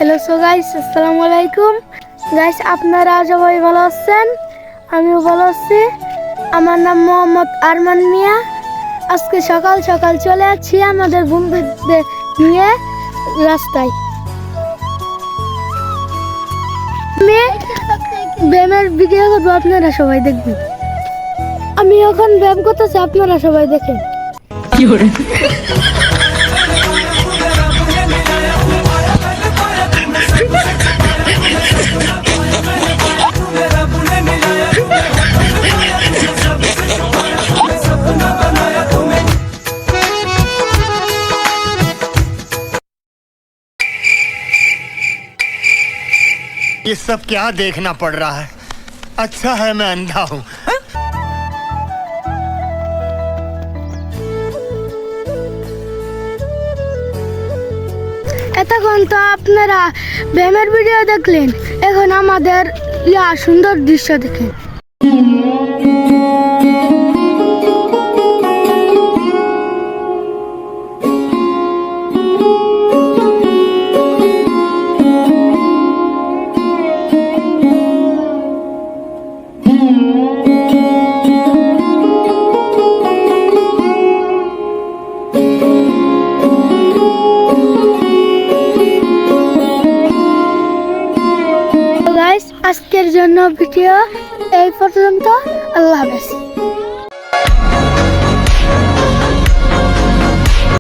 Hello guys, আসসালামু আলাইকুম guys. আপনারা সবাই ভালো আছেন? আমিও ভালো আছি। আমার নাম মোহাম্মদ আরমান মিয়া। আজকে সকাল সকাল চলে আসছি আমাদের বন্ধুদের নিয়ে রাস্তায়। আমি ব্যায়ামের ভিডিও করবো, আপনারা সবাই দেখবেন। আমি এখন ব্যায়াম করতেছি, আপনারা সবাই দেখেন। কি করে ये सब क्या देखना पड़ रहा है? अच्छा है मैं अंधा हूँ। এতক্ষণ তো আপনারা ব্যায়ামের ভিডিও দেখলেন, এখন আমাদের সুন্দর দৃশ্য দেখেন। আজকের জন্য ভিডিও এই পর্যন্ত। আল্লাহ হাফেজ।